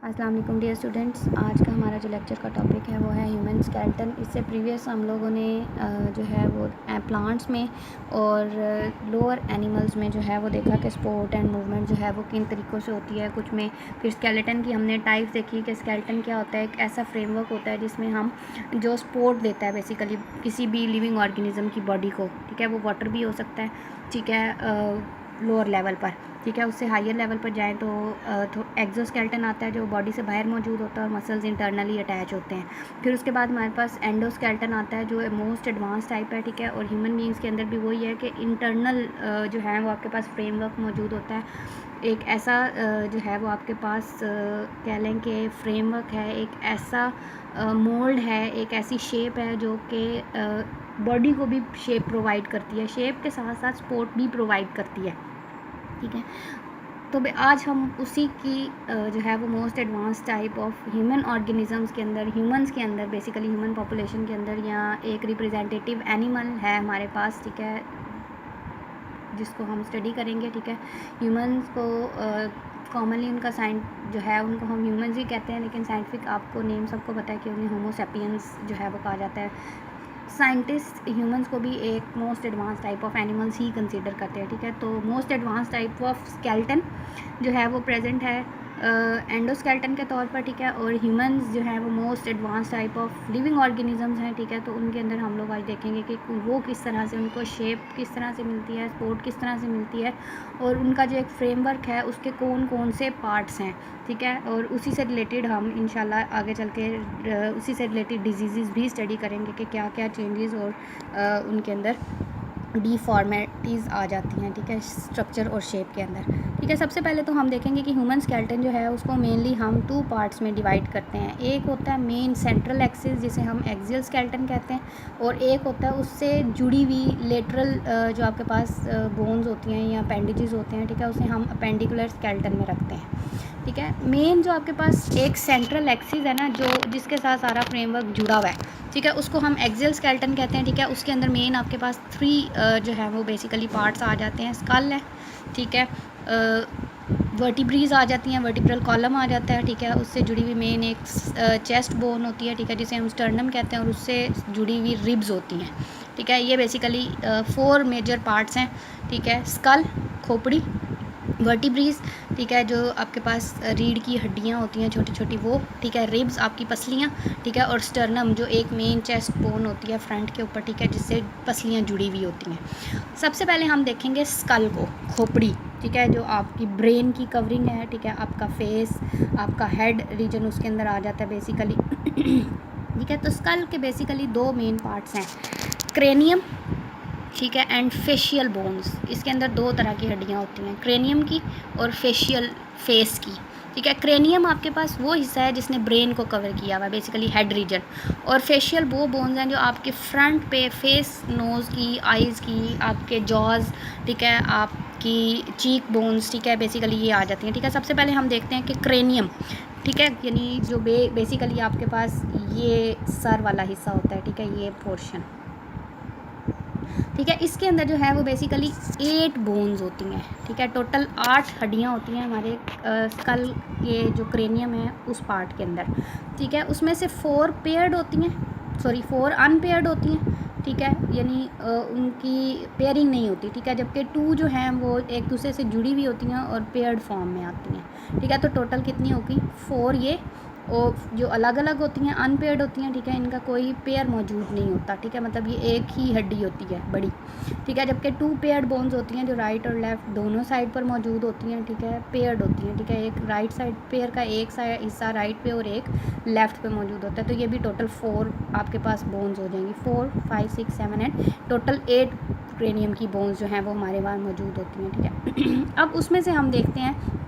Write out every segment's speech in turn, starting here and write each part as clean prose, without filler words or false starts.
अस्सलाम वालेकुम dear students. आज का हमारा जो लेक्चर का टॉपिक है वो है ह्यूमन स्केलेटन। इससे प्रीवियस हम लोगों ने जो है वो प्लांट्स में और लोअर एनिमल्स में जो है वो देखा कि स्पोर्ट एंड मूवमेंट जो है वो किन तरीक़ों से होती है। कुछ में फिर स्केलेटन की हमने टाइप्स देखी कि स्केलेटन क्या होता है। एक ऐसा फ्रेमवर्क होता है जिसमें हम जो सपोर्ट देता है बेसिकली किसी भी लिविंग ऑर्गेनिज्म की बॉडी को, ठीक है। वो वाटर भी हो सकता है, ठीक है, लोअर लेवल पर, ठीक है। उससे हायर लेवल पर जाएँ तो एक्सोस्केलेटन आता है जो बॉडी से बाहर मौजूद होता है और मसल्स इंटरनली अटैच होते हैं। फिर उसके बाद हमारे पास एंडोस्केलेटन आता है जो मोस्ट एडवांस टाइप है, ठीक है। और ह्यूमन बीइंग्स के अंदर भी वही है कि इंटरनल जो है वो आपके पास फ्रेमवर्क मौजूद होता है। एक ऐसा जो है वो आपके पास कह लें कि फ्रेमवर्क है, एक ऐसा मोल्ड है, एक ऐसी शेप है जो कि बॉडी को भी शेप प्रोवाइड करती है, शेप के साथ साथ सपोर्ट भी प्रोवाइड करती है, ठीक है। तो आज हम उसी की जो है वो most advance type of human organisms के अंदर, ह्यूमंस के अंदर, बेसिकली ह्यूमन पॉपुलेशन के अंदर या एक रिप्रेजेंटेटिव एनिमल है हमारे पास, ठीक है, जिसको हम स्टडी करेंगे, ठीक है। ह्यूमंस को कॉमनली उनका साइन जो है उनको हम ह्यूमंस ही कहते हैं, लेकिन साइंटिफिक आपको नेम सबको पता है कि उन्हें होमो सैपियंस जो है वो कहा जाता है। साइंटिस्ट ह्यूमंस को भी एक most advance type of animals he consider करते हैं, ठीक है। तो most advance type of skeleton जो है वो प्रेजेंट है एंडोस्केलेटन के तौर पर, ठीक है। और ह्यूमंस जो है वो most advance type of living organisms हैं, ठीक है। तो उनके अंदर हम लोग आज देखेंगे कि वो किस तरह से, उनको शेप किस तरह से मिलती है, सपोर्ट किस तरह से मिलती है, और उनका जो एक फ्रेमवर्क है उसके कौन कौन से पार्ट्स हैं, ठीक है। और उसी से रिलेटेड हम इंशाल्लाह आगे चल के उसी से रिलेटेड डिजीज़ भी स्टडी करेंगे कि क्या क्या चेंजेस और उनके अंदर डिफॉर्मेटिज़ आ जाती हैं, ठीक है, स्ट्रक्चर और शेप के अंदर, ठीक है। सबसे पहले तो हम देखेंगे कि ह्यूमन स्केलेटन जो है उसको मेनली हम 2 पार्ट्स में डिवाइड करते हैं। एक होता है मेन सेंट्रल एक्सिस जिसे हम एक्सियल स्केलेटन कहते हैं, और एक होता है उससे जुड़ी हुई लेटरल जो आपके पास बोन्स होती हैं या अपेंडेजेस होते हैं, ठीक है, उसे हम अपेंडिकुलर स्केलेटन में रखते हैं, ठीक है। मेन जो आपके पास एक सेंट्रल एक्सिस है ना, जो जिसके साथ सारा फ्रेमवर्क जुड़ा हुआ है, ठीक है, उसको हम एक्सियल स्केलेटन कहते हैं, ठीक है। उसके अंदर मेन आपके पास 3 जो है वो बेसिकली पार्ट्स आ जाते हैं। स्कल है, ठीक है, वर्टिब्रीज आ जाती हैं, वर्टिब्रल कॉलम आ जाता है, ठीक है। उससे जुड़ी हुई मेन एक चेस्ट बोन होती है, ठीक है, जिसे हम स्टर्नम कहते हैं, और उससे जुड़ी हुई रिब्स होती हैं, ठीक है। ये बेसिकली 4 मेजर पार्ट्स हैं, ठीक है। स्कल, खोपड़ी, वर्टिब्रीज, ठीक है, जो आपके पास रीढ़ की हड्डियाँ होती हैं छोटी छोटी वो, ठीक है। रिब्स आपकी पसलियाँ, ठीक है, और स्टर्नम जो एक मेन चेस्ट बोन होती है फ्रंट के ऊपर, ठीक है, जिससे पसलियाँ जुड़ी हुई होती हैं। सबसे पहले हम देखेंगे स्कल को, खोपड़ी, ठीक है, जो आपकी ब्रेन की कवरिंग है, ठीक है। आपका फेस, आपका हेड रीजन उसके अंदर आ जाता है बेसिकली ठीक है। तो स्कल के बेसिकली 2 मेन पार्ट्स हैं, क्रेनियम, ठीक है, एंड फेशियल बोन्स। इसके अंदर 2 तरह की हड्डियाँ होती हैं, क्रेनियम की और फेशियल फेस की, ठीक है। क्रेनियम आपके पास वो हिस्सा है जिसने ब्रेन को कवर किया हुआ है, बेसिकली हेड रीजन, और फेशियल वो बोन्स हैं जो आपके फ्रंट पे फेस, नोज़ की, आइज़ की, आपके जॉज, ठीक है, आपकी चीक बोन्स, ठीक है, बेसिकली ये आ जाती हैं, ठीक है। सबसे पहले हम देखते हैं कि क्रेनियम, ठीक है, यानी जो बेसिकली आपके पास ये सर वाला हिस्सा होता है, ठीक है, ये पोर्शन, ठीक है। इसके अंदर जो है वो बेसिकली 8 बोन्स होती हैं, ठीक है। टोटल 8 हड्डियाँ होती हैं हमारे स्कल, ये जो क्रेनियम है उस पार्ट के अंदर, ठीक है। उसमें से 4 पेयर्ड होती हैं, 4 अनपेयर्ड होती हैं, ठीक है, यानी उनकी पेयरिंग नहीं होती, ठीक है। जबकि 2 जो हैं वो एक दूसरे से जुड़ी हुई होती हैं और पेयर्ड फॉर्म में आती हैं, ठीक है। तो टोटल कितनी होगी, 4 ये, और जो अलग अलग होती हैं अनपेयर्ड होती हैं, ठीक है, इनका कोई पेयर मौजूद नहीं होता, ठीक है, मतलब ये एक ही हड्डी होती है बड़ी, ठीक है। जबकि 2 पेयर्ड बोन्स होती हैं जो राइट और लेफ़्ट दोनों साइड पर मौजूद होती हैं, ठीक है, पेयर्ड होती हैं, ठीक है। एक राइट साइड पेयर का एक हिस्सा राइट पे और एक लेफ़्ट पे मौजूद होता है, तो ये भी टोटल 4 आपके पास बोन्स हो जाएंगी, 4, 5, 6, 7 एंड टोटल 8 क्रेनियम की बोन्स जो हैं वो हमारे वहाँ मौजूद होती हैं, ठीक है। अब उसमें से हम देखते हैं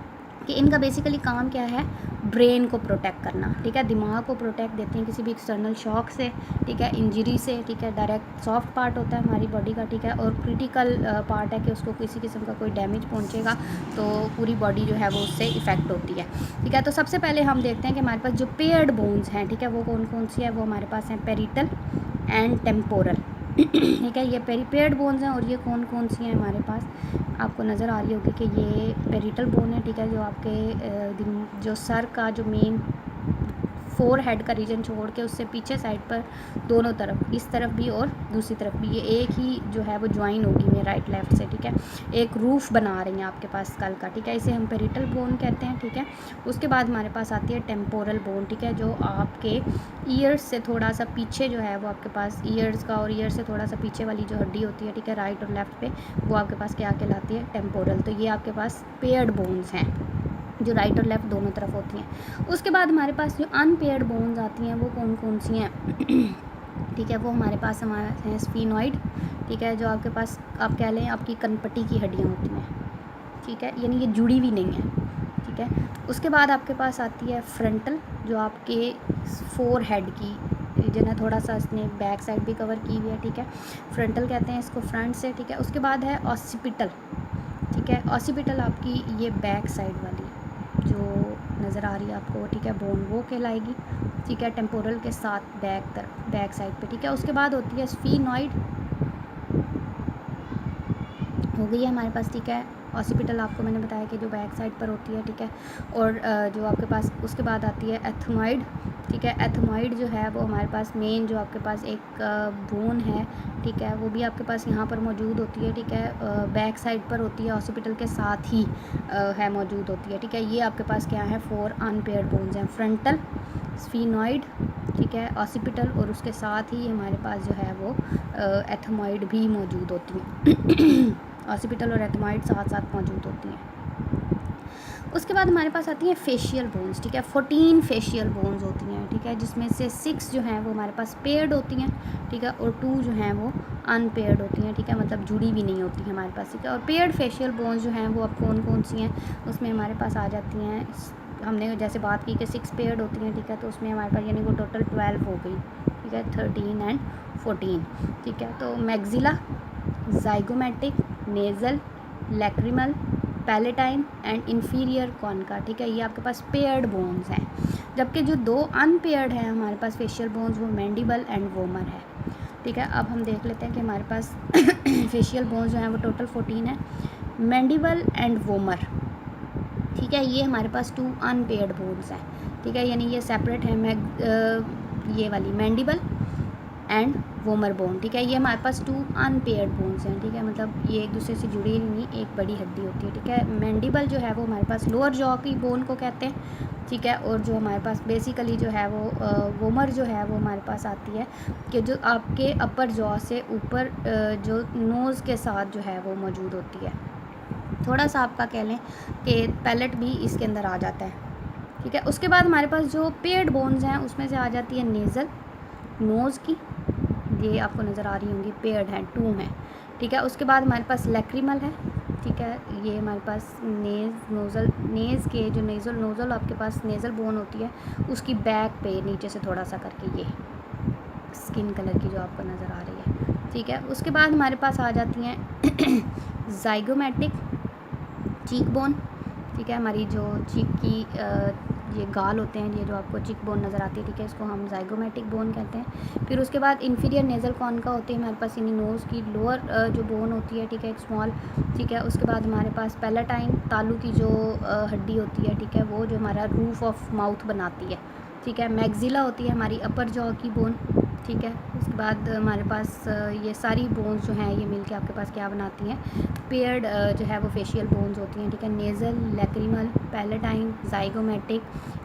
कि इनका बेसिकली काम क्या है, ब्रेन को प्रोटेक्ट करना, ठीक है, दिमाग को प्रोटेक्ट देते हैं किसी भी एक्सटर्नल शॉक से, ठीक है, इंजरी से, ठीक है। डायरेक्ट सॉफ्ट पार्ट होता है हमारी बॉडी का, ठीक है, और क्रिटिकल पार्ट है कि उसको किसी किस्म का कोई डैमेज पहुंचेगा तो पूरी बॉडी जो है वो उससे इफ़ेक्ट होती है, ठीक है। तो सबसे पहले हम देखते हैं कि हमारे पास जो पेयर्ड बोन्स हैं, ठीक है, वो कौन कौन सी है, वो हमारे पास हैं पेरिटल एंड टेम्पोरल, ठीक है, ये पेरिपेयर्ड बोन्स हैं। और ये कौन कौन सी हैं हमारे पास, आपको नज़र आ रही होगी कि ये पेरिटल बोन है, ठीक है, जो आपके जो सर का जो मेन फोर हेड का रीजन छोड़ के उससे पीछे साइड पर दोनों तरफ, इस तरफ भी और दूसरी तरफ भी, ये एक ही जो है वो ज्वाइन होगी में राइट लेफ्ट से, ठीक है। एक रूफ बना रही हैं आपके पास स्कल का, ठीक है, इसे हम पेरिटल बोन कहते हैं, ठीक है। उसके बाद हमारे पास आती है टेम्पोरल बोन, ठीक है, जो आपके ईयर्स से थोड़ा सा पीछे जो है वो आपके पास ईयर्स का और ईयर से थोड़ा सा पीछे वाली जो हड्डी होती है, ठीक है, राइट और लेफ्ट पे, वो आपके पास क्या कहलाती है, टेम्पोरल। तो ये आपके पास पेयर्ड बोन्स हैं जो राइट और लेफ़्ट दोनों तरफ होती हैं। उसके बाद हमारे पास जो अनपेयर्ड बोन्स आती हैं वो कौन कौन सी हैं, ठीक है, वो हमारे पास हैं स्फीनॉइड, ठीक है, जो आपके पास आप कह लें आपकी कनपट्टी की हड्डियाँ होती हैं, ठीक है, यानी ये जुड़ी हुई नहीं है, ठीक है। उसके बाद आपके पास आती है फ्रंटल, जो आपके फोर हेड की रीजन है, थोड़ा सा इसने बैक साइड भी कवर की हुई है, ठीक है, फ्रंटल कहते हैं इसको फ्रंट से, ठीक है। उसके बाद है ऑसिपिटल, ठीक है, ऑसिपिटल आपकी ये बैक साइड वाली जो नज़र आ रही है आपको, ठीक है, बोन वो कहलाएगी, ठीक है, टेम्पोरल के साथ बैक साइड पे, ठीक है। उसके बाद होती है स्फीनॉइड, हो गई है हमारे पास, ठीक है। ऑसिपिटल आपको मैंने बताया कि जो बैक साइड पर होती है, ठीक है। और जो आपके पास उसके बाद आती है एथमॉइड, ठीक है। एथमॉइड जो है वो हमारे पास मेन जो आपके पास एक बोन है, ठीक है, वो भी आपके पास यहाँ पर मौजूद होती है, ठीक है, बैक साइड पर होती है, ऑसिपिटल के साथ ही है मौजूद होती है, ठीक है। ये आपके पास क्या है, 4 अनपेयर्ड बोन्स हैं, फ्रंटल, स्फीनॉइड, ठीक है, ऑसिपिटल, और उसके साथ ही हमारे पास जो है वो एथमॉइड भी मौजूद होती है। ऑसिपिटल और एथमॉइड साथ साथ मौजूद होती हैं। उसके बाद हमारे पास आती हैं फेशियल बोन्स, ठीक है, 14 फेशियल बोन्स होती हैं, ठीक है, जिसमें से 6 जो हैं वो हमारे पास पेयर्ड होती हैं, ठीक है, और 2 जो हैं वो अनपेयर्ड होती हैं, ठीक है, मतलब जुड़ी भी नहीं होती हमारे पास, ठीक है। और पेयर्ड फेशियल बोन्स जो हैं वो अब कौन कौन सी हैं, उसमें हमारे पास आ जाती हैं, हमने जैसे बात की कि 6 पेयर्ड होती हैं, ठीक है, तो उसमें हमारे पास यानी वो टोटल 12 हो गई, ठीक है, 13 एंड 14, ठीक है। तो maxilla, zygomatic, nasal, lacrimal, palatine and inferior concha, ठीक है, ये आपके पास पेयर्ड बोन्स हैं। जबकि जो 2 अनपेयर्ड हैं हमारे पास फेशियल बोन्स, वो मैंडिबल एंड वोमर है, ठीक है। अब हम देख लेते हैं कि हमारे पास फेशियल बोन्स जो हैं वो टोटल 14 है, मैंडिबल एंड वोमर, ठीक है, ये हमारे पास 2 अनपेयर्ड बोन्स हैं, ठीक है, यानी ये सेपरेट है, ये वाली मैंडिबल एंड वोमर बोन, ठीक है, ये हमारे पास 2 अनपेयर्ड बोन्स हैं, ठीक है, मतलब ये एक दूसरे से जुड़ी नहीं, एक बड़ी हड्डी होती है, ठीक है। मैंडिबल जो है वो हमारे पास लोअर जॉ की बोन को कहते हैं, ठीक है, और जो हमारे पास बेसिकली जो है वो वोमर जो है वो हमारे पास आती है कि जो आपके अपर जॉ से ऊपर जो नोज़ के साथ जो है वो मौजूद होती है, थोड़ा सा आपका कह लें कि पैलेट भी इसके अंदर आ जाता है, ठीक है। उसके बाद हमारे पास जो पेयर्ड बोन्स हैं उसमें से आ जाती है नेज़ल, नोज़ की, ये आपको नज़र आ रही होंगी, पेयर्ड हैं, 2 हैं, ठीक है। उसके बाद हमारे पास लैक्रिमल है, ठीक है, ये हमारे पास नेज़ के जो नोज़ल आपके पास नेज़ल बोन होती है उसकी बैक पे नीचे से थोड़ा सा करके, ये स्किन कलर की जो आपको नज़र आ रही है, ठीक है। उसके बाद हमारे पास आ जाती हैं जाइगोमेटिक चीक बोन, ठीक है, हमारी जो चीक की ये गाल होते हैं, ये जो आपको चिक बोन नज़र आती है, ठीक है, इसको हम जाइगोमेटिक बोन कहते हैं। फिर उसके बाद इन्फीरियर नेज़ल कॉन्का होती है हमारे पास, यानी नोज़ की लोअर जो बोन होती है, ठीक है, एक स्मॉल, ठीक है। उसके बाद हमारे पास पैलेटाइन, तालू की जो हड्डी होती है, ठीक है, वो जो हमारा रूफ ऑफ माउथ बनाती है, ठीक है। मैक्सिला होती है हमारी अपर जॉ की बोन, ठीक है। उसके बाद हमारे पास ये सारी बोन्स जो हैं ये मिलके आपके पास क्या बनाती हैं, पेयर्ड जो है वो फेशियल बोन्स होती हैं, ठीक है। Nasal, lacrimal, palatine, zygomatic,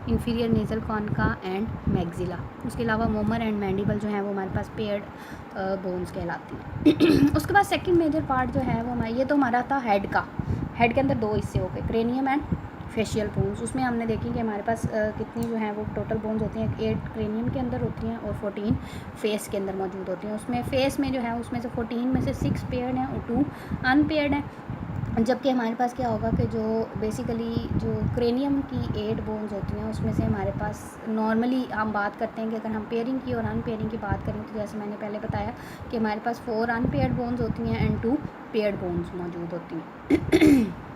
inferior nasal concha and maxilla. उसके अलावा वोमर एंड मैंडिबल जो है वो हमारे पास पेयर्ड बोन्स कहलाती हैं। उसके बाद सेकंड मेजर पार्ट जो है वो हमारा, ये तो हमारा था हेड का, हेड के अंदर 2 हिस्से हो गए, क्रेनियम एंड फेशियल बोन्स। उसमें हमने देखी कि हमारे पास कितनी जो है वो टोटल बोन्स होती हैं, 8 क्रेनियम के अंदर होती हैं और 14 फेस के अंदर मौजूद होती हैं। उसमें फेस में जो है उसमें से 14 में से 6 पेयर्ड हैं और 2 अनपेयर्ड हैं। जबकि हमारे पास क्या होगा कि जो बेसिकली जो क्रेनियम की 8 बोन्स होती हैं उसमें से हमारे पास नॉर्मली हम बात करते हैं कि अगर हम पेयरिंग की और अनपेयरिंग की बात करें तो जैसे मैंने पहले बताया कि हमारे पास 4 अनपेयर्ड बोन्स होती हैं एंड 2 पेयर्ड बोन्स मौजूद होती हैं।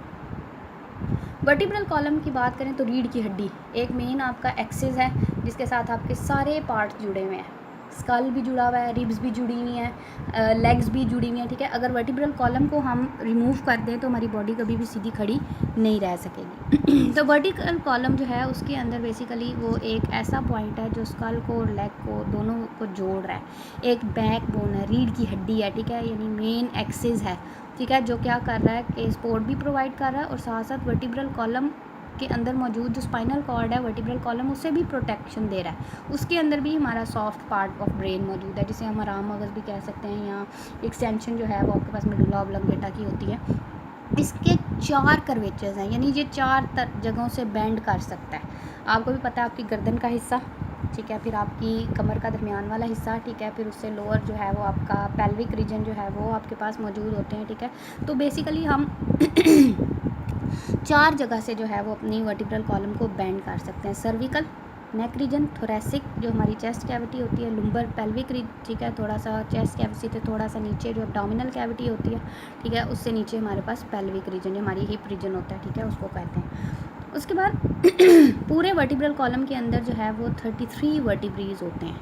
वर्टिब्रल कॉलम की बात करें तो रीढ़ की हड्डी एक मेन आपका एक्सिस है जिसके साथ आपके सारे पार्ट्स जुड़े हुए हैं, स्कल भी जुड़ा हुआ है, रिब्स भी जुड़ी हुई हैं, लेग्स भी जुड़ी हुई हैं, ठीक है। अगर वर्टिब्रल कॉलम को हम रिमूव कर दें तो हमारी बॉडी कभी भी सीधी खड़ी नहीं रह सकेगी। तो वर्टिकल कॉलम जो है उसके अंदर बेसिकली वो एक ऐसा पॉइंट है जो स्कल को और लेग को दोनों को जोड़ रहा है। एक बैक बोन है, रीढ़ की हड्डी है, ठीक है, यानी मेन एक्सिस है, ठीक है, जो क्या कर रहा है कि सपोर्ट भी प्रोवाइड कर रहा है और साथ साथ वर्टिब्रल कॉलम के अंदर मौजूद जो स्पाइनल कॉर्ड है, वर्टिब्रल कॉलम, उससे भी प्रोटेक्शन दे रहा है। उसके अंदर भी हमारा सॉफ्ट पार्ट ऑफ ब्रेन मौजूद है, जिसे हम आराम मगज़ भी कह सकते हैं, या एक्सटेंशन जो है वो आपके पास मेडुला ऑब्लंगेटा की होती है। इसके 4 कर्वेचर्स हैं, यानी ये 4 जगहों से बेंड कर सकता है। आपको भी पता है, आपकी गर्दन का हिस्सा, ठीक है, फिर आपकी कमर का दरमियान वाला हिस्सा, ठीक है, फिर उससे लोअर जो है वो आपका पेल्विक रीजन जो है वो आपके पास मौजूद होते हैं, ठीक है। तो बेसिकली हम 4 जगह से जो है वो अपनी वर्टिब्रल कॉलम को बेंड कर सकते हैं। सर्विकल, नेक रीजन, थोरेसिक जो हमारी चेस्ट कैविटी होती है, लुम्बर, पेल्विक रीजन, ठीक है, थोड़ा सा चेस्ट कैविटी से थोड़ा सा नीचे जो एब्डोमिनल कैविटी होती है, ठीक है, उससे नीचे हमारे पास पेल्विक रीजन जो हमारी हिप रीजन होता है, ठीक है, उसको कहते हैं। उसके बाद पूरे वर्टिब्रल कॉलम के अंदर जो है वो 33 वर्टिब्रीज होते हैं,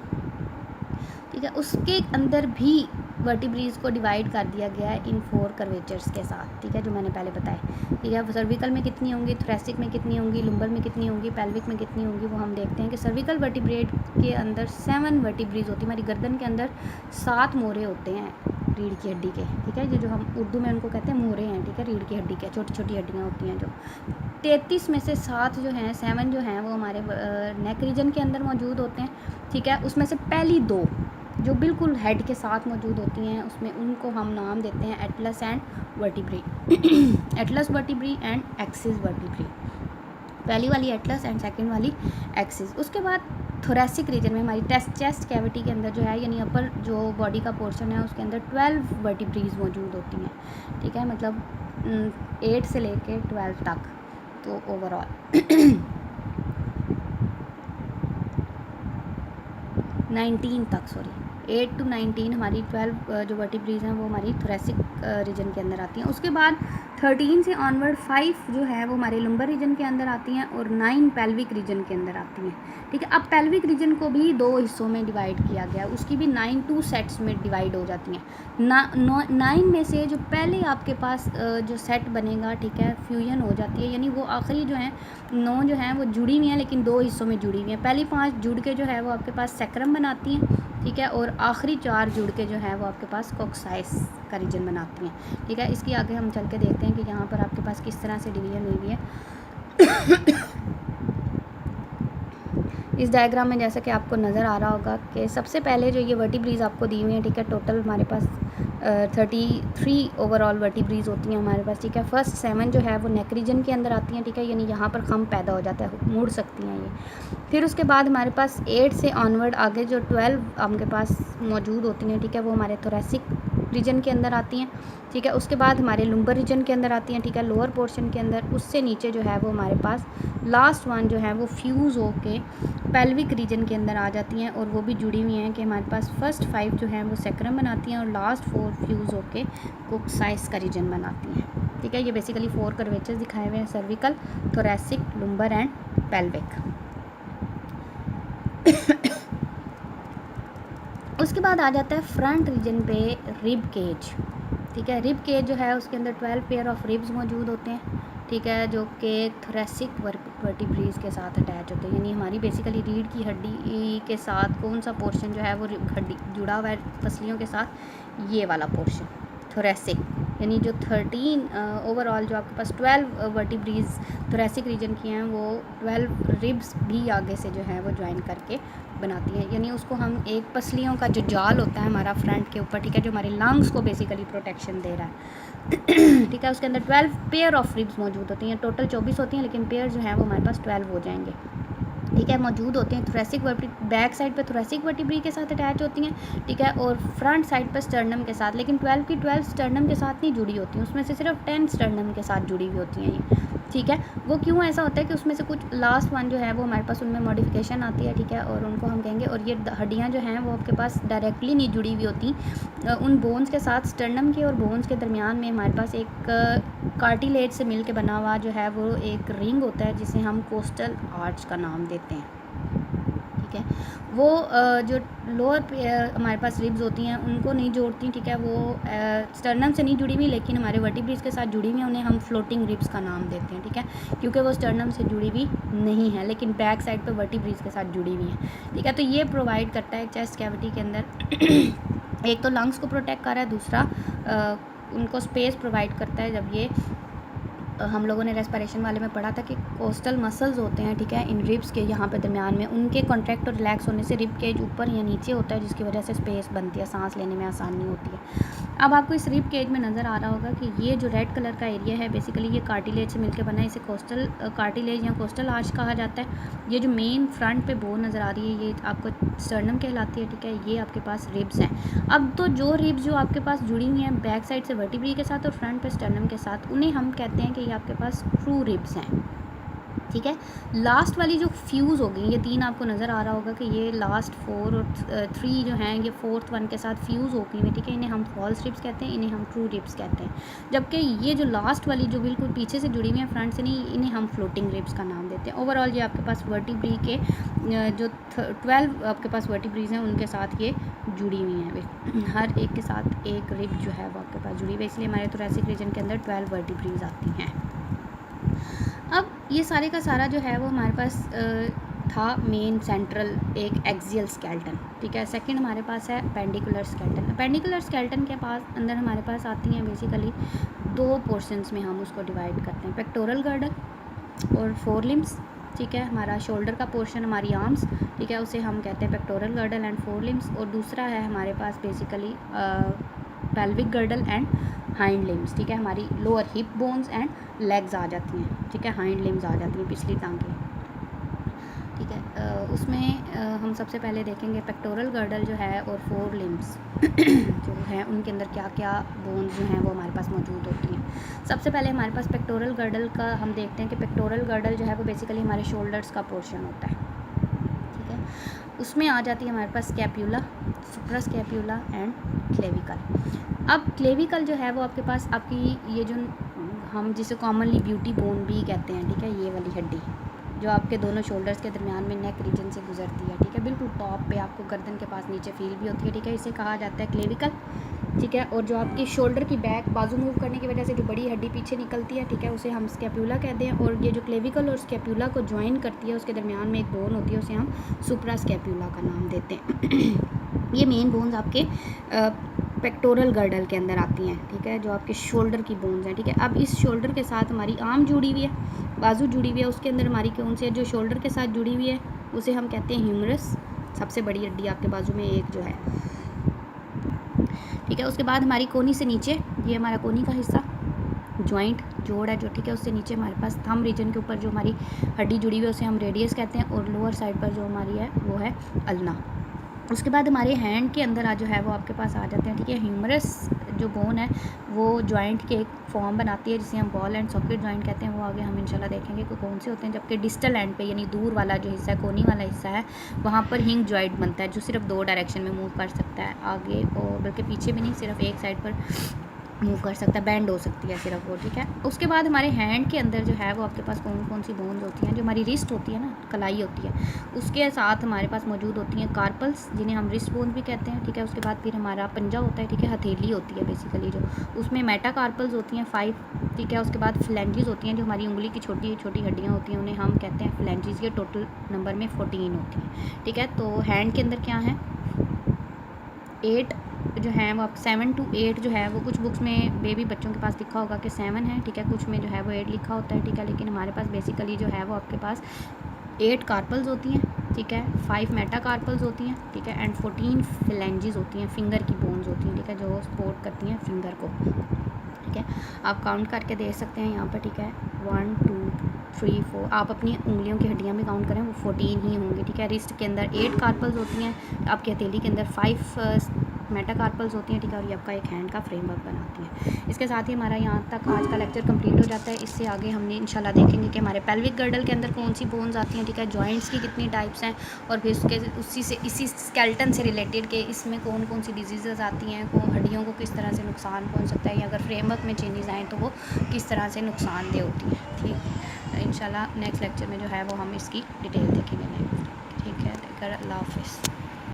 ठीक है। उसके अंदर भी वर्टिब्रीज को डिवाइड कर दिया गया है इन 4 कर्वेचर्स के साथ, ठीक है, जो मैंने पहले बताया, ठीक है। सर्विकल में कितनी होंगी, थोरेसिक में कितनी होंगी, लुम्बर में कितनी होंगी, पेल्विक में कितनी होंगी, वो हम देखते हैं कि सर्विकल वर्टिब्रेट के अंदर 7 वर्टिब्रीज होती है। हमारी गर्दन के अंदर 7 मोरे होते हैं रीढ़ की हड्डी के, ठीक है, जो हम उर्दू में उनको कहते हैं मोरे हैं, ठीक है, रीढ़ की हड्डी के छोटी छोटी हड्डियाँ होती हैं जो 33 में से 7 जो हैं, 7 जो हैं वो हमारे नेक रीजन के अंदर मौजूद होते हैं, ठीक है। उसमें से पहली 2 जो बिल्कुल हेड के साथ मौजूद होती हैं, उसमें उनको हम नाम देते हैं Atlas and vertebrae. Atlas vertebrae and axis vertebrae, पहली वाली एटलस एंड सेकंड वाली एक्सिस। उसके बाद थोरेसिक रीजन में हमारी चेस्ट कैविटी के अंदर जो है, यानी अपर जो बॉडी का पोर्शन है, उसके अंदर 12 वर्टिब्रीज मौजूद होती हैं, ठीक है, मतलब 8 से लेके 12 तक, तो ओवरऑल 19 तक, सॉरी 8 to 19 हमारी 12 जो वर्टिब्रीज हैं वो हमारी थोरेसिक रीजन के अंदर आती हैं। उसके बाद 13 से ऑनवर्ड 5 जो है वो हमारे लंबर रीजन के अंदर आती हैं और 9 पेल्विक रीजन के अंदर आती हैं, ठीक है। अब पेल्विक रीजन को भी 2 हिस्सों में डिवाइड किया गया, उसकी भी 9 2 सेट्स में डिवाइड हो जाती हैं। 9 में से जो पहले आपके पास जो सेट बनेगा, ठीक है, फ्यूजन हो जाती है, यानी वो आखिरी जो है 9 जो हैं वो जुड़ी हुई हैं, लेकिन 2 हिस्सों में जुड़ी हुई हैं। पहली 5 जुड़ के जो है वो आपके पास सैक्रम बनाती हैं, ठीक है, और आखिरी 4 जुड़ के जो है वो आपके पास कॉक्साइस का रीजन बनाती हैं, ठीक है। इसकी आगे हम चल के देखते हैं कि यहाँ पर आपके पास किस तरह से डिवीजन हुई है। इस डायग्राम में जैसा कि आपको नज़र आ रहा होगा कि सबसे पहले जो ये वर्टिब्रीज आपको दी हुई हैं, ठीक है, टोटल हमारे पास 33 ओवरऑल वर्टिब्रीज होती हैं हमारे पास, ठीक है। फर्स्ट 7 जो है वो नेक रीजन के अंदर आती हैं, ठीक है, यानी यहाँ पर खम पैदा हो जाता है, मुड़ सकती हैं ये। फिर उसके बाद हमारे पास 8 से ऑनवर्ड आगे जो 12 आपके पास मौजूद होती हैं, ठीक है, वो हमारे थोरेसिक रीजन के अंदर आती हैं, ठीक है। उसके बाद हमारे लुम्बर रीजन के अंदर आती हैं, ठीक है, लोअर पोर्शन के अंदर। उससे नीचे जो है वो हमारे पास लास्ट 1 जो है वो फ्यूज़ होके पेल्विक रीजन के अंदर आ जाती हैं, और वो भी जुड़ी हुई हैं कि हमारे पास फर्स्ट 5 जो हैं वो सैक्रम बनाती हैं और लास्ट 4 फ्यूज़ होके कॉक्साइस का रीजन बनाती हैं, ठीक है। ये बेसिकली 4 कर्वेचर्स दिखाए हुए हैं, cervical, thoracic, lumbar and pelvic. उसके बाद आ जाता है फ्रंट रीजन पे रिब केज, ठीक है। रिब केज जो है उसके अंदर 12 पेयर ऑफ रिब्स मौजूद होते हैं, ठीक है, जो कि थोरेसिक वर्टिब्रीज के साथ अटैच होते हैं, यानी हमारी बेसिकली रीढ़ की हड्डी के साथ कौन सा पोर्शन जो है वो हड्डी जुड़ा हुआ है पसलियों के साथ, ये वाला पोर्शन थोरेसिक, यानी जो 13 ओवरऑल जो आपके पास 12 वर्टिब्रीज थोरेसिक रीजन की हैं, वो 12 रिब्स भी आगे से जो है वो ज्वाइन करके बनाती हैं, यानी उसको हम एक पसलियों का जो जाल होता है हमारा फ्रंट के ऊपर, ठीक है, जो हमारे लंग्स को बेसिकली प्रोटेक्शन दे रहा है, ठीक है, उसके अंदर 12 पेयर ऑफ रिब्स मौजूद होती हैं। टोटल 24 होती हैं, लेकिन पेयर जो है वो हमारे पास 12 हो जाएंगे, ठीक है, मौजूद होते हैं। थोरेसिक बैक साइड पे थोरेसिक वर्टिब्री के साथ अटैच होती हैं, ठीक है, और फ्रंट साइड पर स्टर्नम के साथ, लेकिन 12 की 12 स्टर्नम के साथ नहीं जुड़ी होती हैं, उसमें से सिर्फ 10 स्टर्नम के साथ जुड़ी हुई होती हैं ये, ठीक है। वो क्यों ऐसा होता है कि उसमें से कुछ लास्ट 1 जो है वो हमारे पास उनमें मॉडिफिकेशन आती है, ठीक है, और उनको हम कहेंगे, और ये हड्डियाँ जो हैं वो आपके पास डायरेक्टली नहीं जुड़ी हुई होती उन बोन्स के साथ। स्टर्नम के और बोन्स के दरमियान में हमारे पास एक कार्टिलेज से मिल के बना हुआ जो है वो एक रिंग होता है, जिसे हम कोस्टल आर्च का नाम देते हैं, ठीक ठीक है। वो जो लोअर हमारे पास रिब्स होती हैं उनको नहीं जोड़ती, ठीक है। वो स्टर्नम से नहीं जुड़ी हुई लेकिन हमारे वर्टिब्रेज के साथ जुड़ी हुई हैं, उन्हें हम फ्लोटिंग रिब्स का नाम देते हैं, ठीक है, क्योंकि वो स्टर्नम से जुड़ी हुई नहीं है लेकिन बैक साइड पर वर्टिब्रेज के साथ जुड़ी हुई हैं, ठीक है। तो ये प्रोवाइड करता है चेस्ट कैविटी के अंदर एक तो लंग्स को प्रोटेक्ट कर रहा है, दूसरा उनको स्पेस प्रोवाइड करता है। जब ये हम लोगों ने रेस्पिरेशन वाले में पढ़ा था कि कोस्टल मसल्स होते हैं, ठीक है, इन रिब्स के यहाँ पे दरमियान में, उनके कॉन्ट्रैक्ट और रिलैक्स होने से रिब केज ऊपर या नीचे होता है जिसकी वजह से स्पेस बनती है, सांस लेने में आसानी होती है। अब आपको इस रिब केज में नज़र आ रहा होगा कि ये जो रेड कलर का एरिया है बेसिकली ये कार्टिलेज से मिलकर बना है, इसे कोस्टल कार्टिलेज या कोस्टल आर्च कहा जाता है। ये जो मेन फ्रंट पे बोन नज़र आ रही है ये आपको स्टर्नम कहलाती है, ठीक है। ये आपके पास रिब्स हैं। अब तो जो रिब्स जो आपके पास जुड़ी हुई हैं बैक साइड से वर्टिब्री के साथ और फ्रंट पे स्टर्नम के साथ, उन्हें हम कहते हैं कि ये आपके पास ट्रू रिब्स हैं, ठीक है। लास्ट वाली जो फ्यूज़ हो गई, ये 3 आपको नज़र आ रहा होगा कि ये लास्ट 4 और 3 जो हैं ये 4th वन के साथ फ्यूज़ हो गई हैं, ठीक है। इन्हें हम फॉल्स रिब्स कहते हैं, इन्हें हम ट्रू रिब्स कहते हैं। जबकि ये जो लास्ट वाली जो बिल्कुल पीछे से जुड़ी हुई हैं फ्रंट से नहीं, इन्हें हम फ्लोटिंग रिब्स का नाम देते हैं। ओवरऑल ये आपके पास वर्टिब्री के जो 12 आपके पास वर्टिब्रीज हैं उनके साथ ये जुड़ी हुई हैं, हर एक के साथ एक रिब जो है वो आपके पास जुड़ी हुई है, इसलिए हमारे थोरैसिक रीजन के अंदर 12 वर्टिब्रीज आती हैं। अब ये सारे का सारा जो है वो हमारे पास था मेन सेंट्रल एक एक्सियल स्केलेटन, ठीक है। सेकंड हमारे पास है पेंडिकुलर स्केलेटन। पेंडिकुलर स्केलेटन के पास अंदर हमारे पास आती हैं बेसिकली 2 पोर्शंस में हम उसको डिवाइड करते हैं, पेक्टोरल गर्डल और फोर लिम्स, ठीक है। हमारा शोल्डर का पोर्शन हमारी आर्म्स, ठीक है, उसे हम कहते हैं pectoral girdle and fore limbs, और दूसरा है हमारे पास basically pelvic girdle and hind limbs, ठीक है। हमारी lower hip bones and legs आ जाती हैं, ठीक है, हाइंड लिम्स आ जाती हैं, पिछली टांगें, ठीक है। उसमें हम सबसे पहले देखेंगे पेक्टोरल गर्डल जो है और फोर लिम्स जो है उनके अंदर क्या क्या बोन्स जो हैं वो हमारे पास मौजूद होती हैं। सबसे पहले हमारे पास पेक्टोरल गर्डल का हम देखते हैं कि पेक्टोरल गर्डल जो है वो बेसिकली हमारे शोल्डर्स का पोर्शन होता है, ठीक है। उसमें आ जाती है हमारे पास स्कैप्यूला, सुप्रास्कैप्यूला एंड क्लेविकल। अब क्लेविकल जो है वो आपके पास आपकी ये जो हम जिसे कॉमनली ब्यूटी बोन भी कहते हैं, ठीक है, ये वाली हड्डी जो आपके दोनों शोल्डर्स के दरमियान में नेक रीजन से गुजरती है, ठीक है, बिल्कुल टॉप पे आपको गर्दन के पास नीचे फील भी होती है, ठीक है, इसे कहा जाता है क्लेविकल, ठीक है। और जो आपकी शोल्डर की बैक बाजू मूव करने की वजह से जो बड़ी हड्डी पीछे निकलती है, ठीक है, उसे हम स्कैप्यूला कहते हैं। और ये जो क्लेविकल और स्कैप्यूला को ज्वाइन करती है उसके दरमियान में एक बोन होती है, उसे हम सुप्रास्कैप्यूला का नाम देते हैं। ये मेन बोन्स आपके पेक्टोरल गर्डल के अंदर आती हैं, ठीक है, जो आपके शोल्डर की बोन्स हैं, ठीक है। अब इस शोल्डर के साथ हमारी आर्म जुड़ी हुई है, बाजू जुड़ी हुई है, उसके अंदर हमारी कौन सी है जो शोल्डर के साथ जुड़ी हुई है उसे हम कहते हैं ह्यूमरस, सबसे बड़ी हड्डी आपके बाजू में एक जो है, ठीक है। उसके बाद हमारी कोनी से नीचे, ये हमारा कोनी का हिस्सा जॉइंट जोड़ है जो, ठीक है, उससे नीचे हमारे पास थंब रीजन के ऊपर जो हमारी हड्डी जुड़ी हुई है उसे हम रेडियस कहते हैं, और लोअर साइड पर जो हमारी है वो है अल्ना। उसके बाद हमारे हैंड के अंदर जो है वो आपके पास आ जाते हैं, ठीक है। ह्यूमरस जो बोन है वो जॉइंट के एक फॉर्म बनाती है जिसे हम बॉल एंड सॉकेट जॉइंट कहते हैं, वो आगे हम इंशाल्लाह देखेंगे कि कौन से होते हैं। जबकि डिस्टल एंड पे यानी दूर वाला जो हिस्सा है, कोनी वाला हिस्सा है, वहाँ पर हिंग जॉइंट बनता है जो सिर्फ 2 डायरेक्शन में मूव कर सकता है, आगे और बल्कि पीछे भी नहीं, सिर्फ एक साइड पर मूव कर सकता है, बैंड हो सकती है सिर्फ वो, ठीक है। उसके बाद हमारे हैंड के अंदर जो है वो आपके पास कौन कौन सी बोन्स होती हैं, जो हमारी रिस्ट होती है ना, कलाई होती है, उसके साथ हमारे पास मौजूद होती हैं कार्पल्स जिन्हें हम रिस्ट बोन्स भी कहते हैं, ठीक है। उसके बाद फिर हमारा पंजा होता है, ठीक है, हथेली होती है बेसिकली जो, उसमें मेटाकार्पल्स होती हैं 5, ठीक है। उसके बाद फ्लैंजेस होती हैं जो हमारी उंगली की छोटी छोटी हड्डियाँ होती हैं, उन्हें हम कहते हैं फ्लैंजेस, ये टोटल नंबर में 14 होती हैं, ठीक है। तो हैंड के अंदर क्या है 8 जो है वो आप 7 to 8 जो है वो कुछ बुक्स में बेबी बच्चों के पास लिखा होगा कि 7 है, ठीक है, कुछ में जो है वो 8 लिखा होता है, ठीक है। लेकिन हमारे पास बेसिकली जो है वो आपके पास 8 कार्पल्स होती हैं, ठीक है, 5 मेटाकार्पल्स होती हैं, ठीक है, एंड 14 फ्लैंजेस होती हैं, फिंगर की बोन्स होती हैं, ठीक है, जो सपोर्ट करती हैं फिंगर को, ठीक है। आप काउंट करके देख सकते हैं यहाँ पर, ठीक है, 1 2 3 4, आप अपनी उंगलियों की हड्डियाँ भी काउंट करें वो 14 ही होंगी, ठीक है। रिस्ट के अंदर 8 कार्पल्स होती हैं, आपकी हथेली के अंदर 5 मेटाकार्पल्स होती हैं, ठीक है, और ये आपका एक हैंड का फ्रेमवर्क बनाती है। इसके साथ ही हमारा यहाँ तक आज का लेक्चर कंप्लीट हो जाता है। इससे आगे हमने इंशाल्लाह देखेंगे कि हमारे पेल्विक गर्डल के अंदर कौन सी बोन्स आती हैं, ठीक है, जॉइंट्स की कितनी टाइप्स हैं, और फिर उसके इसी स्केलेटन से रिलेटेड के इसमें कौन कौन सी डिजीज़ आती हैं, हड्डियों को किस तरह से नुकसान पहुँच सकता है, या अगर फ्रेमवर्क में चेंजेस आएँ तो वो किस तरह से नुकसानदेह होती हैं, ठीक। इंशाल्लाह नेक्स्ट लेक्चर में जो है वो हम इसकी डिटेल देखेंगे, ठीक है। बेहतर। अल्लाह हाफ़िज़।